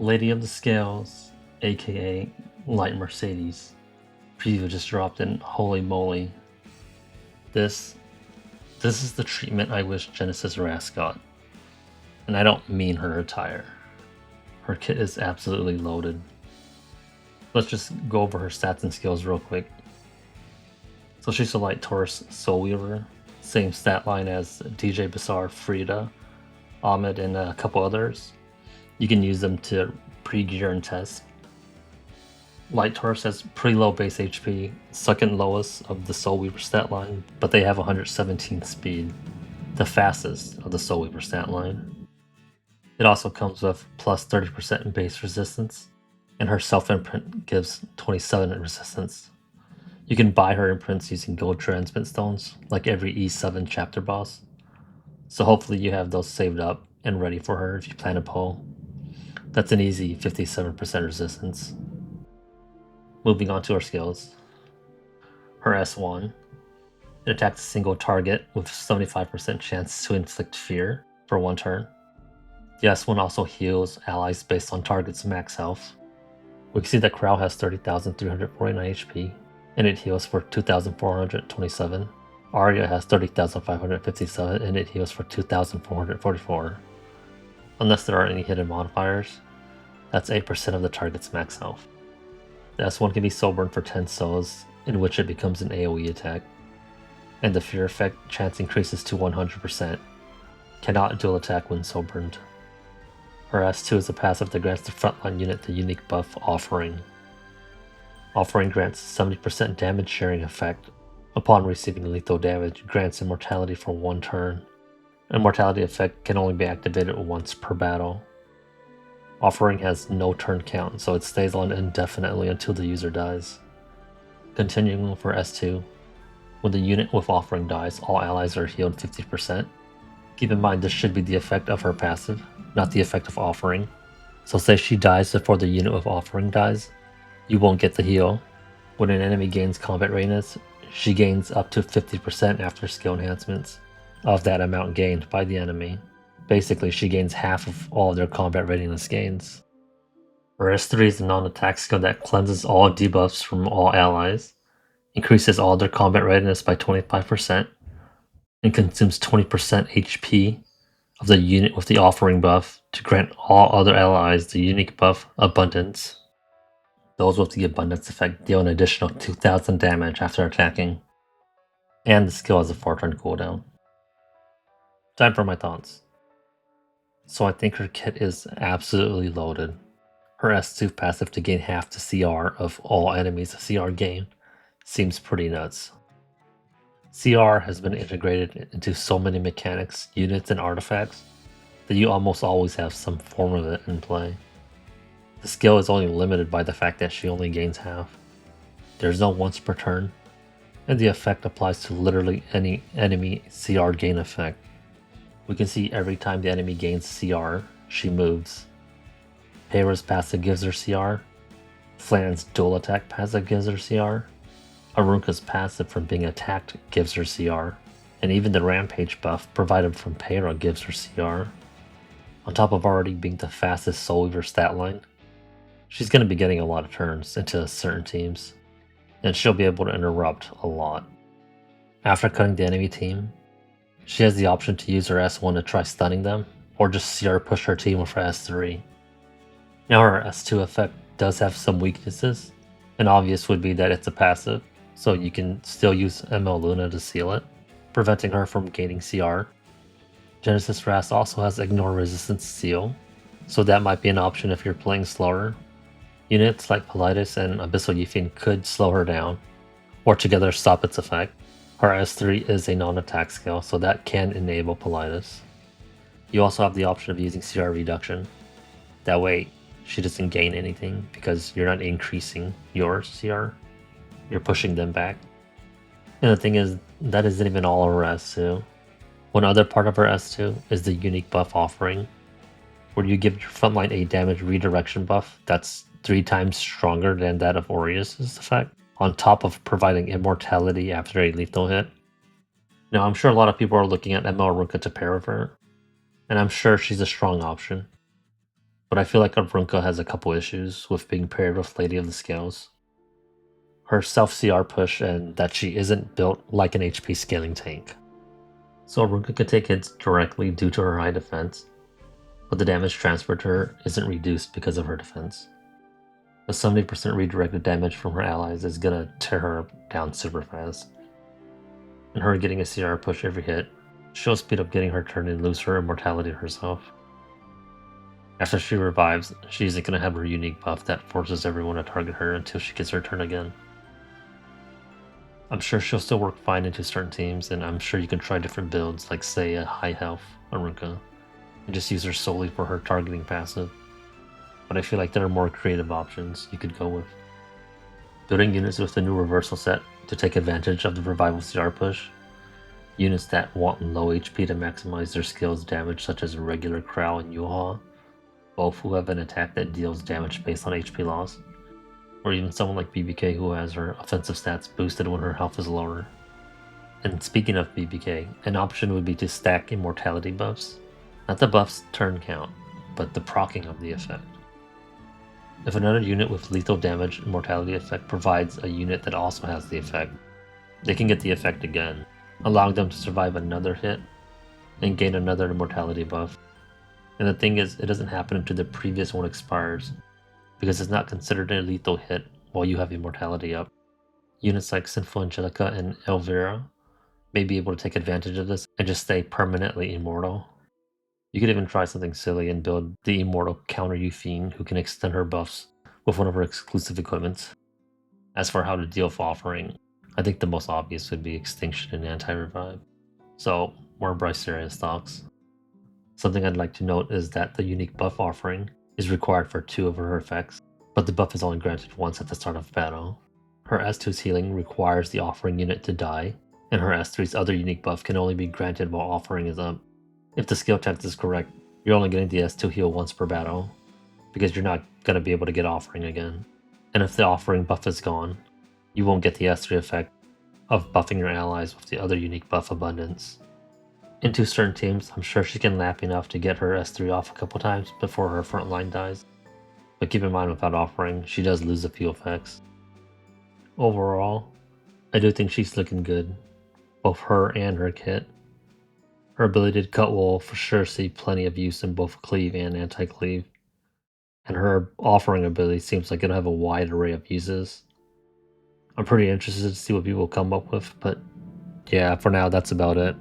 Lady of the Scales, aka Light Mercedes. Preview just dropped in. Holy moly. This this is the treatment I wish Genesis Ras got. And I don't mean her attire. Her kit is absolutely loaded. Let's just go over her stats and skills real quick. So she's a Light Taurus Soul Weaver, same stat line as DJ Bassar, Frida, Ahmed, and a couple others. You can use them to pre-gear and test. Light Taurus has pretty low base HP, second lowest of the Soul Weaver stat line, but they have 117 speed, the fastest of the Soul Weaver stat line. It also comes with plus 30% in base resistance, and her self-imprint gives 27 resistance. You can buy her imprints using gold transmit stones, like every E7 chapter boss. So hopefully you have those saved up and ready for her if you plan to pull. That's an easy 57% resistance. Moving on to her skills. Her S1. It attacks a single target with 75% chance to inflict fear for 1 turn. The S1 also heals allies based on target's max health. We can see that Crow has 30,349 HP, and it heals for 2,427. Arya has 30,557, and it heals for 2,444. Unless there are any hidden modifiers, that's 8% of the target's max health. The S1 can be soul burned for 10 souls, in which it becomes an AoE attack, and the fear effect chance increases to 100%. Cannot dual attack when soul burned. Her S2 is a passive that grants the frontline unit the unique buff Offering. Offering grants 70% damage sharing effect. Upon receiving lethal damage, grants immortality for 1 turn. Immortality effect can only be activated once per battle. Offering has no turn count, so it stays on indefinitely until the user dies. Continuing for S2, when the unit with Offering dies, all allies are healed 50%. Keep in mind this should be the effect of her passive, not the effect of Offering. So say she dies before the unit with Offering dies, you won't get the heal. When an enemy gains combat readiness, she gains up to 50% after skill enhancements of that amount gained by the enemy. Basically, she gains half of all their combat readiness gains. Her S3 is a non-attack skill that cleanses all debuffs from all allies, increases all their combat readiness by 25%, and consumes 20% HP of the unit with the Offering buff to grant all other allies the unique buff Abundance. Those with the Abundance effect deal an additional 2000 damage after attacking, and the skill has a 4-turn cooldown. Time for my thoughts. So I think her kit is absolutely loaded. Her S2 passive to gain half the CR of all enemies a CR gain seems pretty nuts. CR has been integrated into so many mechanics, units, and artifacts that you almost always have some form of it in play. The skill is only limited by the fact that she only gains half. There's no once per turn, and the effect applies to literally any enemy CR gain effect. We can see every time the enemy gains CR, she moves. Hera's passive gives her CR, Flan's dual attack passive gives her CR, Arunka's passive from being attacked gives her CR, and even the Rampage buff provided from Hera gives her CR. On top of already being the fastest Soul Weaver stat line, she's going to be getting a lot of turns into certain teams, and she'll be able to interrupt a lot. After cutting the enemy team, she has the option to use her S1 to try stunning them, or just CR push her team with her S3. Now her S2 effect does have some weaknesses. An obvious would be that it's a passive, so you can still use ML Luna to seal it, preventing her from gaining CR. Genesis Ras also has Ignore Resistance Seal, so that might be an option if you're playing slower. Units like Politis and Abyssal Yifin could slow her down, or together stop its effect. Her S3 is a non-attack skill, so that can enable Politis. You also have the option of using CR Reduction. That way, she doesn't gain anything because you're not increasing your CR, you're pushing them back. And the thing is, that isn't even all of her S2. One other part of her S2 is the unique buff Offering, where you give your frontline a damage redirection buff that's 3 times stronger than that of Aureus' effect, on top of providing immortality after a lethal hit. Now, I'm sure a lot of people are looking at ML Ruka to pair with her, and I'm sure she's a strong option. but I feel like Avrunka has a couple issues with being paired with Lady of the Scales. Her self-CR push and that she isn't built like an HP scaling tank. So Avrunka can take hits directly due to her high defense, but the damage transferred to her isn't reduced because of her defense. The 70% redirected damage from her allies is gonna tear her down super fast. And her getting a CR push every hit, she'll speed up getting her turn and lose her immortality herself. After she revives, she isn't gonna have her unique buff that forces everyone to target her until she gets her turn again. I'm sure she'll still work fine into certain teams, and I'm sure you can try different builds, like say a high health Aruka, and just use her solely for her targeting passive. But I feel like there are more creative options you could go with. Building units with the new reversal set to take advantage of the revival CR push. Units that want low HP to maximize their skills damage, such as regular Crow and Yuha, both who have an attack that deals damage based on HP loss. Or even someone like BBK who has her offensive stats boosted when her health is lower. And speaking of BBK, an option would be to stack immortality buffs. Not the buff's turn count, but the proccing of the effect. If another unit with lethal damage immortality effect provides a unit that also has the effect, they can get the effect again, allowing them to survive another hit and gain another immortality buff. And the thing is, it doesn't happen until the previous one expires, because it's not considered a lethal hit while you have immortality up. Units like Sinful Angelica and Elvira may be able to take advantage of this and just stay permanently immortal. You could even try something silly and build the immortal counter Fiend who can extend her buffs with one of her exclusive equipments. As for how to deal with offering, I think the most obvious would be Extinction and Anti-Revive. So, more Brysteria's thoughts. Something I'd like to note is that the unique buff offering is required for 2 of her effects, but the buff is only granted once at the start of battle. Her S2's healing requires the offering unit to die, and her S3's other unique buff can only be granted while offering is up. If the skill check is correct, you're only getting the S2 heal once per battle, because you're not going to be able to get offering again. And if the offering buff is gone, you won't get the S3 effect of buffing your allies with the other unique buff Abundance. Into certain teams, I'm sure she can lap enough to get her S3 off a couple times before her front line dies. But keep in mind, without offering, she does lose a few effects. Overall, I do think she's looking good, both her and her kit. Her ability to cut will for sure see plenty of use in both cleave and anti-cleave, and her offering ability seems like it'll have a wide array of uses. I'm pretty interested to see what people come up with, but yeah, for now that's about it.